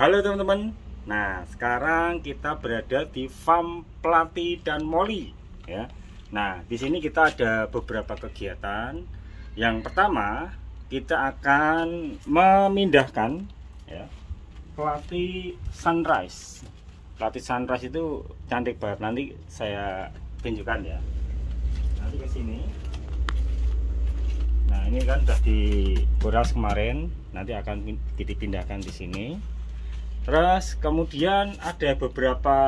Halo teman-teman. Nah, sekarang kita berada di farm Plati dan Molly ya. Nah, di sini kita ada beberapa kegiatan. Yang pertama, kita akan memindahkan ya Plati Sunrise. Plati Sunrise itu cantik banget. Nanti saya tunjukkan ya. Nanti ke sini. Nah, ini kan sudah dikuras kemarin, nanti akan dipindahkan di sini. Terus kemudian ada beberapa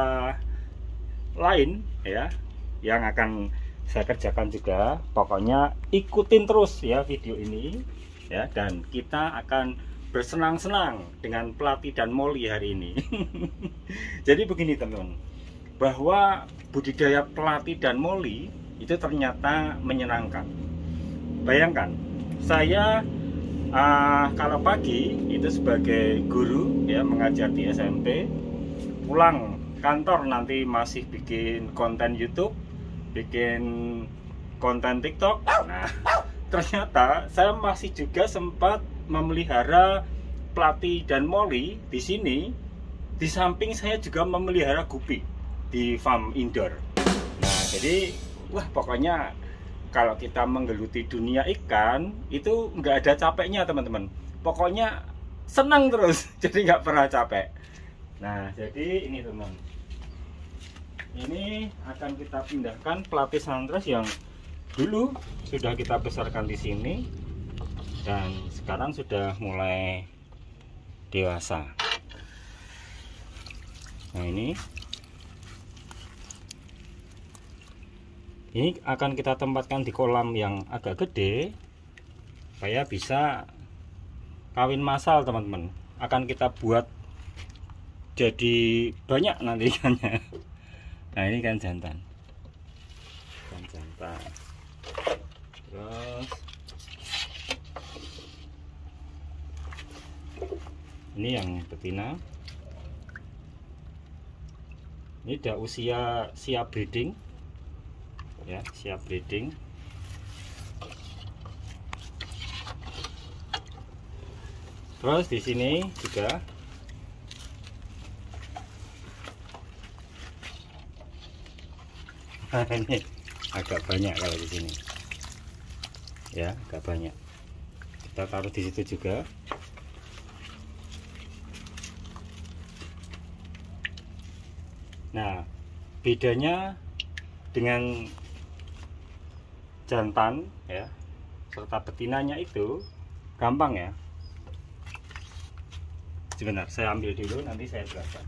lain ya yang akan saya kerjakan juga. Pokoknya ikutin terus ya video ini ya, dan kita akan bersenang-senang dengan Plati dan Molly hari ini. Jadi begini teman-teman, bahwa budidaya Plati dan Molly itu ternyata menyenangkan. Bayangkan, saya kalau pagi itu sebagai guru ya, mengajar di SMP, pulang kantor nanti masih bikin konten YouTube, bikin konten TikTok. Nah, ternyata saya masih juga sempat memelihara Plati dan Molly di sini. Di samping saya juga memelihara gupi di farm indoor. Nah, jadi wah, pokoknya kalau kita menggeluti dunia ikan itu nggak ada capeknya teman-teman. Pokoknya senang terus, jadi nggak pernah capek. Nah, jadi ini teman, ini akan kita pindahkan Plati Sunrise yang dulu sudah kita besarkan di sini dan sekarang sudah mulai dewasa. Nah, ini akan kita tempatkan di kolam yang agak gede supaya bisa kawin massal teman-teman. Akan kita buat jadi banyak nanti ikannya. Nah, ini kan jantan. Terus ini yang betina. Ini udah usia siap breeding. Ya, siap breeding. Terus di sini juga ini agak banyak kalau di sini. Ya, agak banyak. Kita taruh di situ juga. Nah, bedanya dengan jantan ya serta betinanya itu gampang ya. Sebentar, saya ambil dulu, nanti saya jelaskan.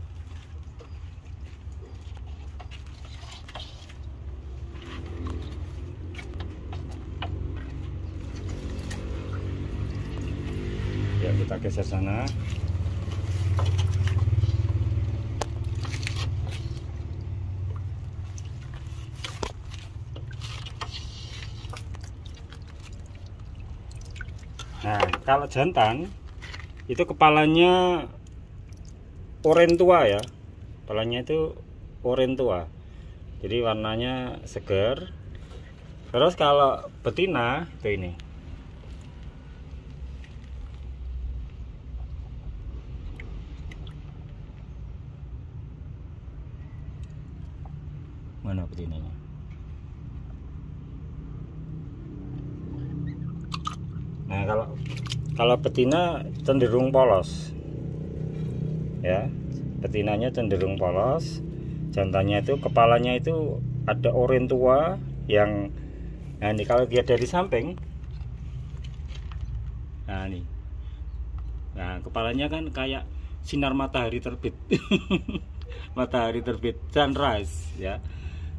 Ya, kita geser sana. Nah, kalau jantan itu kepalanya oranye tua ya. Kepalanya itu oranye tua. Jadi warnanya segar. Terus kalau betina itu ini. Mana betinanya? Nah, kalau betina cenderung polos ya, betinanya cenderung polos. Jantannya itu kepalanya itu ada oranye tua yang, nah ini kalau dia dari samping, nah ini, nah kepalanya kan kayak sinar matahari terbit. Matahari terbit sunrise ya.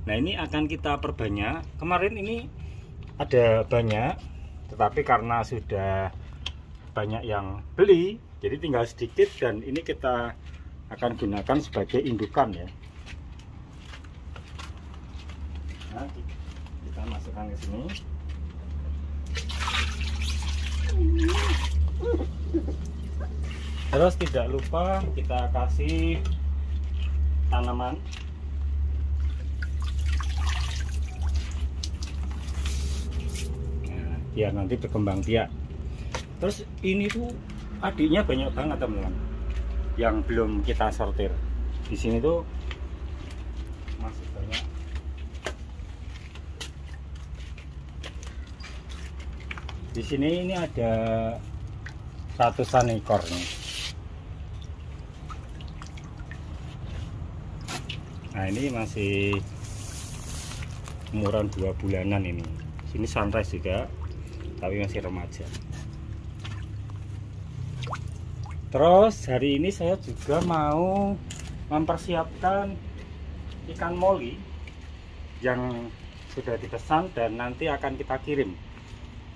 Nah, ini akan kita perbanyak. Kemarin ini ada banyak, tetapi karena sudah banyak yang beli, jadi tinggal sedikit, dan ini kita akan gunakan sebagai indukan ya. Nah, kita masukkan ke sini. Terus tidak lupa kita kasih tanaman. Biar nanti berkembang biak. Terus ini tuh adiknya banyak banget teman-teman. yang belum kita sortir. Di sini tuh masih banyak. Di sini ini ada ratusan ekor nih. Nah ini masih umuran 2 bulanan ini. Sini sunrise juga, tapi masih remaja. Terus hari ini saya juga mau mempersiapkan ikan moli yang sudah dipesan dan nanti akan kita kirim.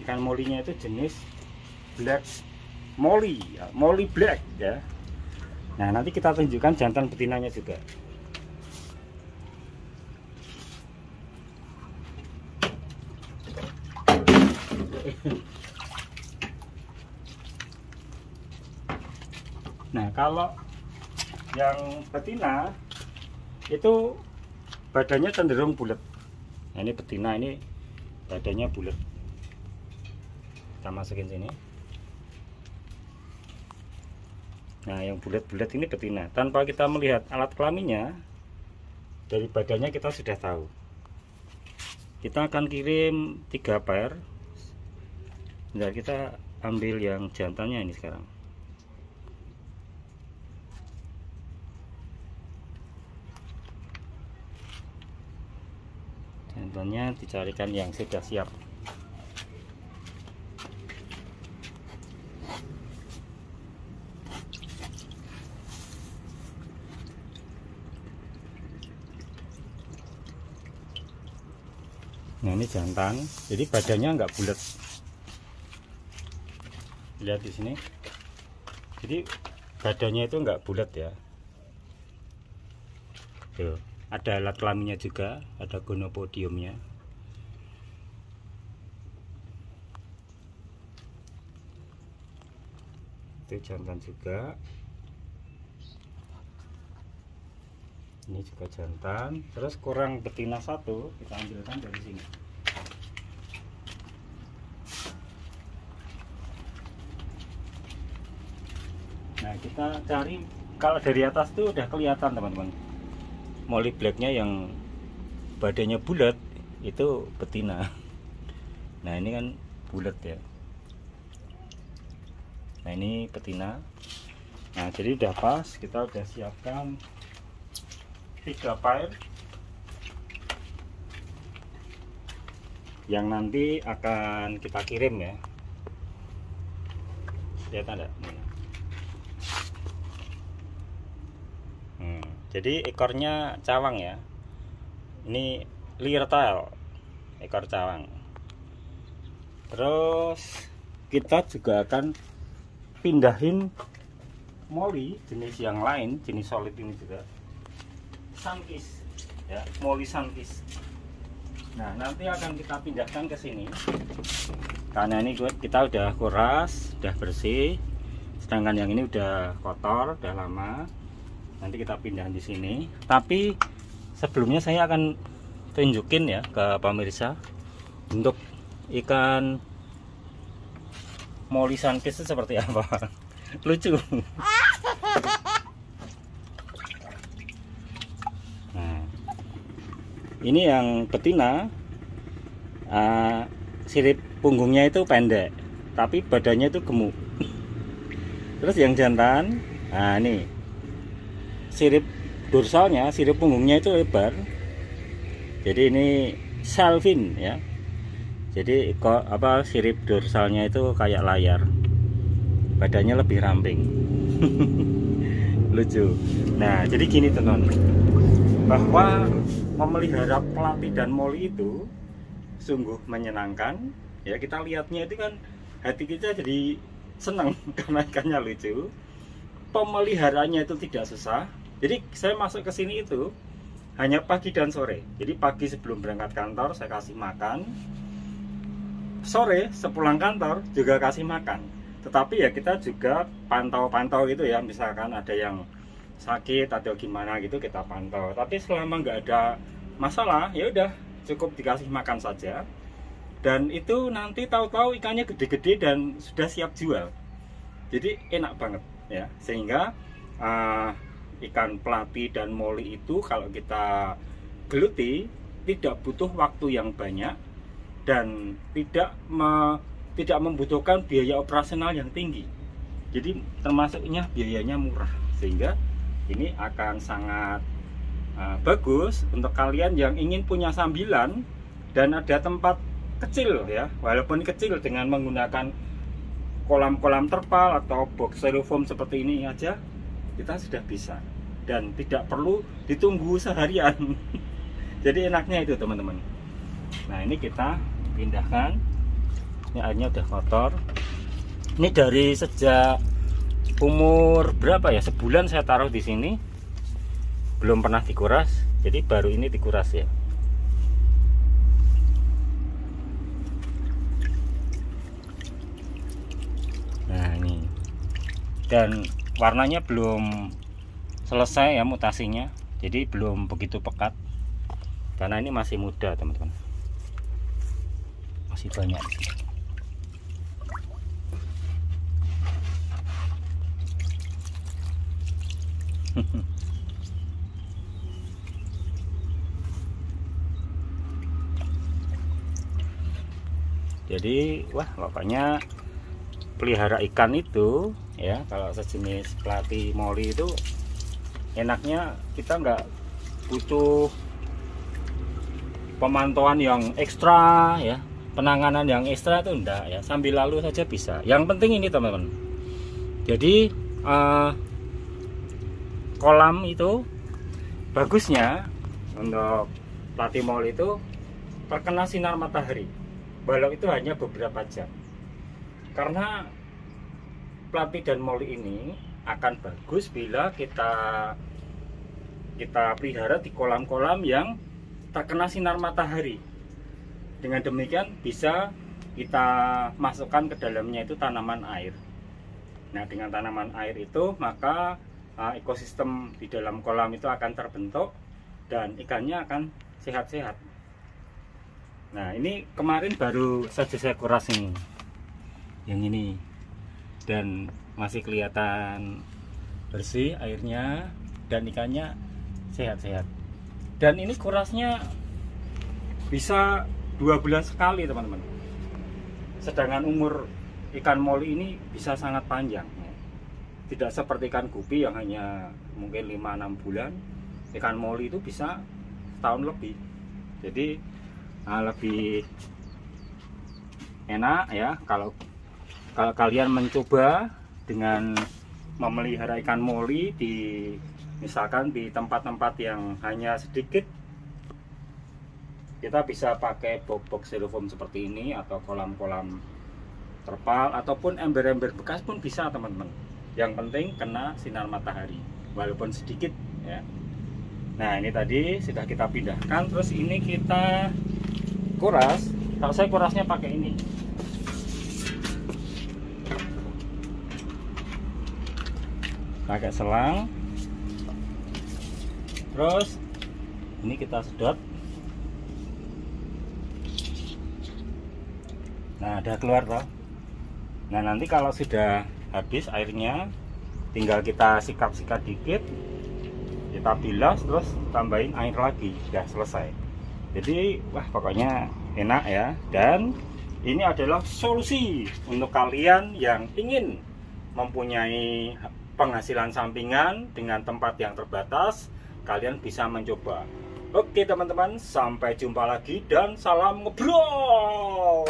Ikan molinya itu jenis black molly, ya, molly black ya. Nah nanti kita tunjukkan jantan betinanya juga. Nah kalau yang betina itu badannya cenderung bulat. Nah, ini betina, ini badannya bulat. Kita masukin sini. Nah yang bulat-bulat ini betina. Tanpa kita melihat alat kelaminnya, dari badannya kita sudah tahu. Kita akan kirim 3 pair. Bentar, kita ambil yang jantannya ini sekarang. Jantannya dicarikan yang sudah siap. Nah ini jantan, jadi badannya nggak bulat. Lihat di sini, jadi badannya itu nggak bulat ya. Tuh, ada alat kelaminnya juga, ada gonopodiumnya. Itu jantan juga. Ini juga jantan. Terus kurang betina 1, kita ambilkan dari sini. Nah kita cari, kalau dari atas tuh udah kelihatan teman-teman, molly blacknya yang badannya bulat itu betina. Nah ini kan bulat ya. Nah ini betina. Nah jadi udah pas, kita udah siapkan 3 pair yang nanti akan kita kirim ya. Lihat ada. Jadi ekornya cawang ya. Ini lirtail, ekor cawang. Terus kita juga akan pindahin molly jenis yang lain, jenis solid ini juga. Sunkist ya, molly sunkist. Nah nanti akan kita pindahkan ke sini karena ini kita udah kuras, udah bersih, sedangkan yang ini udah kotor, udah lama. Nanti kita pindahin di sini. Tapi sebelumnya saya akan tunjukin ya ke pemirsa untuk ikan molly sunkist itu seperti apa. Lucu. Ini yang betina, sirip punggungnya itu pendek, tapi badannya itu gemuk. Terus yang jantan, nah ini sirip dorsalnya, sirip punggungnya itu lebar. Jadi ini salvin ya. Jadi kok sirip dorsalnya itu kayak layar, badannya lebih ramping. Lucu. Nah jadi gini teman-teman, bahwa memelihara pelati dan molly itu sungguh menyenangkan ya. Kita lihatnya itu kan hati kita jadi senang karena ikannya lucu. Pemeliharanya itu tidak susah. Jadi saya masuk ke sini itu hanya pagi dan sore. Jadi pagi sebelum berangkat kantor saya kasih makan, sore sepulang kantor juga kasih makan. Tetapi ya kita juga pantau-pantau gitu ya, misalkan ada yang sakit atau gimana gitu kita pantau. Tapi selama nggak ada masalah ya udah cukup dikasih makan saja. Dan itu nanti tahu-tahu ikannya gede-gede dan sudah siap jual. Jadi enak banget ya. Sehingga ikan pelati dan moli itu kalau kita geluti tidak butuh waktu yang banyak dan tidak membutuhkan biaya operasional yang tinggi. Jadi termasuknya biayanya murah, sehingga ini akan sangat bagus untuk kalian yang ingin punya sambilan dan ada tempat kecil ya, walaupun kecil, dengan menggunakan kolam-kolam terpal atau box styrofoam seperti ini aja kita sudah bisa dan tidak perlu ditunggu seharian. Jadi enaknya itu teman-teman. Nah ini kita pindahkan, ini airnya udah kotor. Ini dari sejak umur berapa ya, sebulan saya taruh di sini, belum pernah dikuras, jadi baru ini dikuras ya. Nah ini, dan warnanya belum selesai ya mutasinya, jadi belum begitu pekat karena ini masih muda teman-teman, masih banyak di sini. Jadi wah pokoknya pelihara ikan itu ya, kalau sejenis pelati moli itu enaknya kita nggak butuh pemantauan yang ekstra ya, penanganan yang ekstra itu enggak ya, sambil lalu saja bisa. Yang penting ini teman-teman, jadi kolam itu bagusnya untuk pelati moli itu terkena sinar matahari, walau itu hanya beberapa jam. Karena pelati dan moli ini akan bagus bila kita pelihara di kolam-kolam yang terkena sinar matahari. Dengan demikian bisa kita masukkan ke dalamnya itu tanaman air. Nah dengan tanaman air itu maka ekosistem di dalam kolam itu akan terbentuk dan ikannya akan sehat-sehat. Nah ini kemarin baru saja saya kuras ini, yang ini, dan masih kelihatan bersih airnya dan ikannya sehat-sehat. Dan ini kurasnya bisa 2 bulan sekali teman-teman, sedangkan umur ikan moli ini bisa sangat panjang, tidak seperti ikan gupi yang hanya mungkin 5-6 bulan. Ikan moli itu bisa setahun lebih. Jadi lebih enak ya kalau kalian mencoba dengan memelihara ikan moli misalkan di tempat-tempat yang hanya sedikit. Kita bisa pakai box styrofoam seperti ini atau kolam-kolam terpal ataupun ember-ember bekas pun bisa teman-teman. Yang penting kena sinar matahari walaupun sedikit ya. Nah ini tadi sudah kita pindahkan, terus ini kita kuras. Kalau saya kurasnya pakai ini, pakai selang, terus ini kita sedot. Nah ada keluar toh. Nah nanti kalau sudah habis airnya tinggal kita sikat-sikat dikit, kita bilas, terus tambahin air lagi, sudah selesai. Jadi wah pokoknya enak ya. Dan ini adalah solusi untuk kalian yang ingin mempunyai penghasilan sampingan dengan tempat yang terbatas. Kalian bisa mencoba. Oke teman-teman, sampai jumpa lagi dan salam ngebrol.